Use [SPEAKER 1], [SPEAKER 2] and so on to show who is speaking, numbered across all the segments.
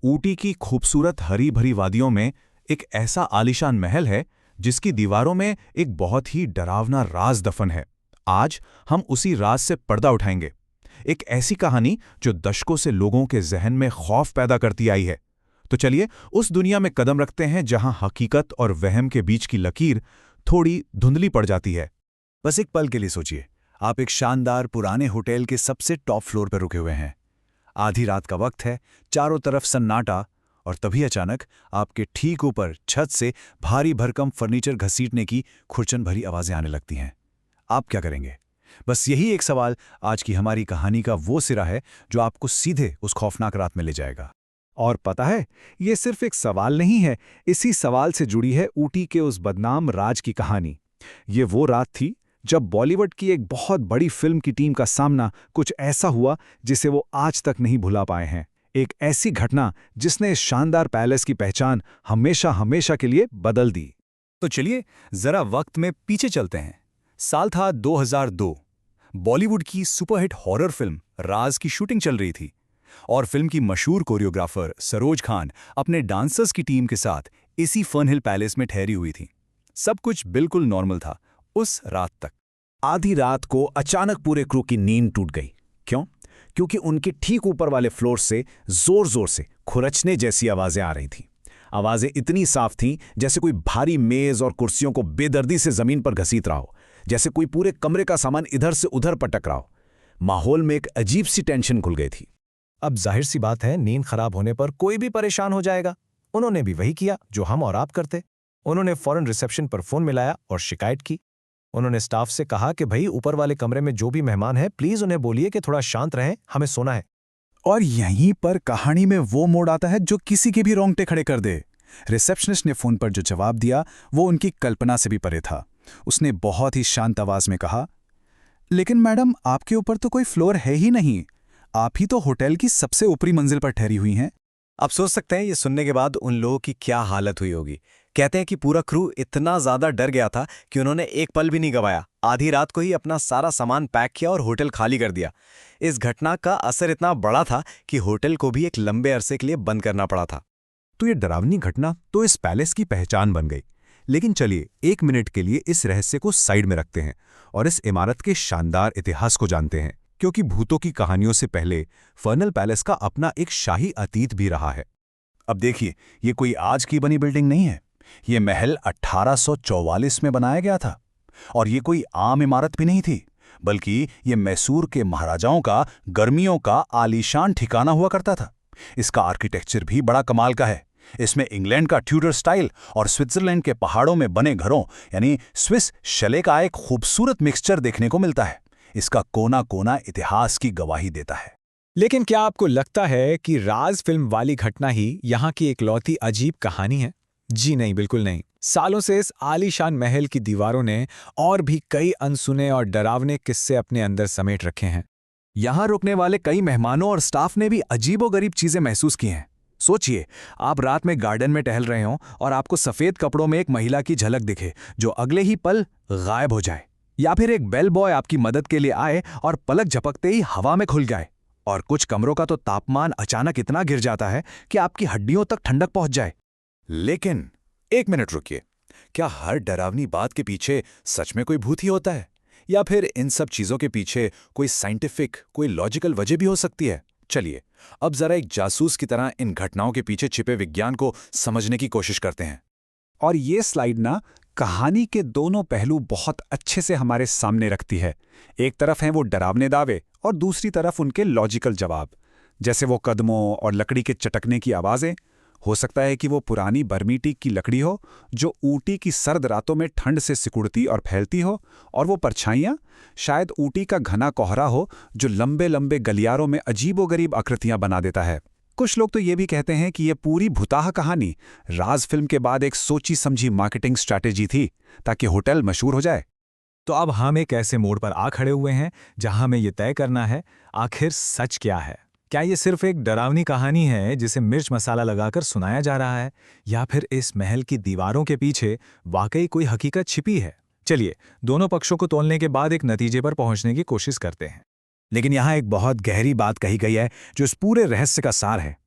[SPEAKER 1] ऊटी की खूबसूरत हरी भरी वादियों में एक ऐसा आलीशान महल है जिसकी दीवारों में एक बहुत ही डरावना राज दफन है। आज हम उसी राज से पर्दा उठाएंगे। एक ऐसी कहानी जो दशकों से लोगों के जहन में खौफ पैदा करती आई है। तो चलिए उस दुनिया में कदम रखते हैं जहां हकीकत और वहम के बीच की लकीर थोड़ी धुंधली पड़ जाती है।
[SPEAKER 2] बस एक पल के लिए सोचिए, आप एक शानदार पुराने होटल के सबसे टॉप फ्लोर पर रुके हुए हैं। आधी रात का वक्त है, चारों तरफ सन्नाटा, और तभी अचानक आपके ठीक ऊपर छत से भारी भरकम फर्नीचर घसीटने की खुरचन भरी आवाजें आने लगती हैं। आप क्या करेंगे? बस यही एक सवाल आज की हमारी कहानी का वो सिरा है जो आपको सीधे उस खौफनाक रात में ले जाएगा।
[SPEAKER 3] और पता है, ये सिर्फ एक सवाल नहीं है, इसी सवाल से जुड़ी है ऊटी के उस बदनाम राज की कहानी। ये वो रात थी जब बॉलीवुड की एक बहुत बड़ी फिल्म की टीम का सामना कुछ ऐसा हुआ जिसे वो आज तक नहीं भुला पाए हैं। एक ऐसी घटना जिसने इस शानदार पैलेस की पहचान हमेशा हमेशा के लिए बदल दी।
[SPEAKER 2] तो चलिए जरा वक्त में पीछे चलते हैं। साल था 2002। बॉलीवुड की सुपरहिट हॉरर फिल्म राज की शूटिंग चल रही थी और फिल्म की मशहूर कोरियोग्राफर सरोज खान अपने डांसर्स की टीम के साथ इसी फन हिल पैलेस में ठहरी हुई थी। सब कुछ बिल्कुल नॉर्मल था उस रात तक।
[SPEAKER 3] आधी रात को अचानक पूरे क्रू की नींद टूट गई। क्यों? क्योंकि उनके ठीक ऊपर वाले फ्लोर से जोर जोर से खुरचने जैसी आवाजें आ रही थीं। आवाजें इतनी साफ थीं जैसे कोई भारी मेज और कुर्सियों को बेदर्दी से जमीन पर घसीट रहा हो, जैसे कोई पूरे कमरे का सामान इधर से उधर पटक रहा हो। माहौल में एक अजीब सी टेंशन खुल गई थी।
[SPEAKER 4] अब जाहिर सी बात है, नींद खराब होने पर कोई भी परेशान हो जाएगा। उन्होंने भी वही किया जो हम और आप करते। उन्होंने फौरन रिसेप्शन पर फोन मिलाया और शिकायत की। उन्होंने स्टाफ से कहा कि भाई, ऊपर वाले कमरे में जो भी मेहमान हैं, प्लीज उन्हें बोलिए कि थोड़ा शांत रहें, हमें सोना है।
[SPEAKER 2] और यहीं पर कहानी में वो मोड़ आता है जो किसी के भी रोंगटे खड़े कर दे। रिसेप्शनिस्ट ने फोन पर जो जवाब दिया वो उनकी कल्पना से भी परे था। उसने बहुत ही शांत आवाज में कहा, लेकिन मैडम, आपके ऊपर तो कोई फ्लोर है ही नहीं। आप ही तो होटल की सबसे ऊपरी मंजिल पर ठहरी हुई हैं।
[SPEAKER 4] आप सोच सकते हैं ये सुनने के बाद उन लोगों की क्या हालत हुई होगी। कहते हैं कि पूरा क्रू इतना ज्यादा डर गया था कि उन्होंने एक पल भी नहीं गवाया। आधी रात को ही अपना सारा सामान पैक किया और होटल खाली कर दिया। इस घटना का असर इतना बड़ा था कि होटल को भी एक लंबे अरसे के लिए बंद करना पड़ा था।
[SPEAKER 1] तो ये डरावनी घटना तो इस पैलेस की पहचान बन गई। लेकिन चलिए एक मिनट के लिए इस रहस्य को साइड में रखते हैं और इस इमारत के शानदार इतिहास को जानते हैं, क्योंकि भूतों की कहानियों से पहले फर्नल पैलेस का अपना एक शाही अतीत भी रहा है।
[SPEAKER 2] अब देखिए, ये कोई आज की बनी बिल्डिंग नहीं है। ये महल 1844 में बनाया गया था और ये कोई आम इमारत भी नहीं थी, बल्कि ये मैसूर के महाराजाओं का गर्मियों का आलीशान ठिकाना हुआ करता था। इसका आर्किटेक्चर भी बड़ा कमाल का है। इसमें इंग्लैंड का ट्यूडर स्टाइल और स्विट्जरलैंड के पहाड़ों में बने घरों यानी स्विस शैली का एक खूबसूरत मिक्सचर देखने को मिलता है। इसका कोना कोना इतिहास की गवाही देता है।
[SPEAKER 3] लेकिन क्या आपको लगता है कि राज फिल्म वाली घटना ही यहाँ की इकलौती अजीब कहानी है? जी नहीं, बिल्कुल नहीं। सालों से इस आलीशान महल की दीवारों ने और भी कई अनसुने और डरावने किस्से अपने अंदर समेट रखे हैं।
[SPEAKER 2] यहाँ रुकने वाले कई मेहमानों और स्टाफ ने भी अजीबोगरीब चीजें महसूस की हैं। सोचिए, आप रात में गार्डन में टहल रहे हों और आपको सफेद कपड़ों में एक महिला की झलक दिखे जो अगले ही पल गायब हो जाए, या फिर एक बेल बॉय आपकी मदद के लिए आए और पलक झपकते ही हवा में खुल जाए। और कुछ कमरों का तो तापमान अचानक इतना गिर जाता है कि आपकी हड्डियों तक ठंडक पहुंच जाए। लेकिन एक मिनट रुकिए, क्या हर डरावनी बात के पीछे सच में कोई भूत ही होता है, या फिर इन सब चीजों के पीछे कोई साइंटिफिक, कोई लॉजिकल वजह भी हो सकती है? चलिए अब जरा एक जासूस की तरह इन घटनाओं के पीछे छिपे विज्ञान को समझने की कोशिश करते हैं।
[SPEAKER 3] और ये स्लाइड ना कहानी के दोनों पहलू बहुत अच्छे से हमारे सामने रखती है। एक तरफ हैं वो डरावने दावे और दूसरी तरफ उनके लॉजिकल जवाब, जैसे वो कदमों और लकड़ी के चटकने की आवाजें। हो सकता है कि वो पुरानी बर्मी टीक की लकड़ी हो जो ऊटी की सर्द रातों में ठंड से सिकुड़ती और फैलती हो, और वो परछाइयाँ शायद ऊटी का घना कोहरा हो जो लंबे लंबे गलियारों में अजीबोगरीब आकृतियां बना देता है। कुछ लोग तो ये भी कहते हैं कि ये पूरी भुताह कहानी राज फिल्म के बाद एक सोची समझी मार्केटिंग स्ट्रैटेजी थी ताकि होटल मशहूर हो जाए।
[SPEAKER 4] तो अब हम एक ऐसे मोड़ पर आ खड़े हुए हैं जहां हमें ये तय करना है, आखिर सच क्या है। क्या ये सिर्फ एक डरावनी कहानी है जिसे मिर्च मसाला लगाकर सुनाया जा रहा है, या फिर इस महल की दीवारों के पीछे वाकई कोई हकीकत छिपी है? चलिए दोनों पक्षों को तोलने के बाद एक नतीजे पर पहुंचने की कोशिश करते हैं।
[SPEAKER 2] लेकिन यहाँ एक बहुत गहरी बात कही गई है जो इस पूरे रहस्य का सार है।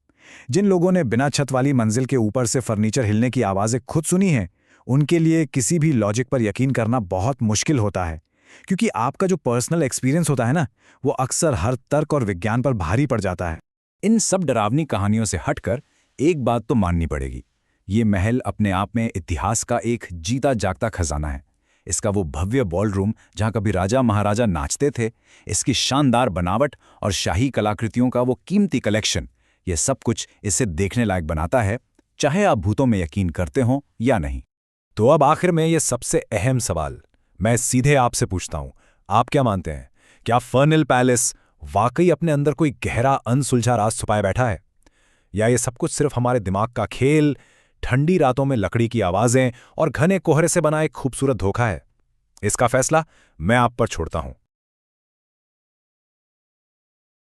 [SPEAKER 2] जिन लोगों ने बिना छत वाली मंजिल के ऊपर से फर्नीचर हिलने की आवाज़ें खुद सुनी हैं, उनके लिए किसी भी लॉजिक पर यकीन करना बहुत मुश्किल होता है, क्योंकि आपका जो पर्सनल एक्सपीरियंस होता है ना, वो अक्सर हर तर्क और विज्ञान पर भारी पड़ जाता है। इन सब डरावनी कहानियों से हटकर एक बात तो माननी पड़ेगी, ये महल अपने आप में इतिहास का एक जीता जागता खजाना है। इसका वो भव्य बॉलरूम जहाँ कभी राजा महाराजा नाचते थे, इसकी शानदार बनावट और शाही कलाकृतियों का वो कीमती कलेक्शन, ये सब कुछ इसे देखने लायक बनाता है, चाहे आप भूतों में यकीन करते हों या नहीं।
[SPEAKER 4] तो अब आखिर में ये सबसे अहम सवाल मैं सीधे आपसे पूछता हूं, आप क्या मानते हैं? क्या फर्निल पैलेस वाकई अपने अंदर कोई गहरा अनसुलझा राज छुपाए बैठा है, या ये सब कुछ सिर्फ हमारे दिमाग का खेल, ठंडी रातों में लकड़ी की आवाजें और घने कोहरे से बना एक खूबसूरत धोखा है? इसका फैसला मैं आप पर छोड़ता हूं।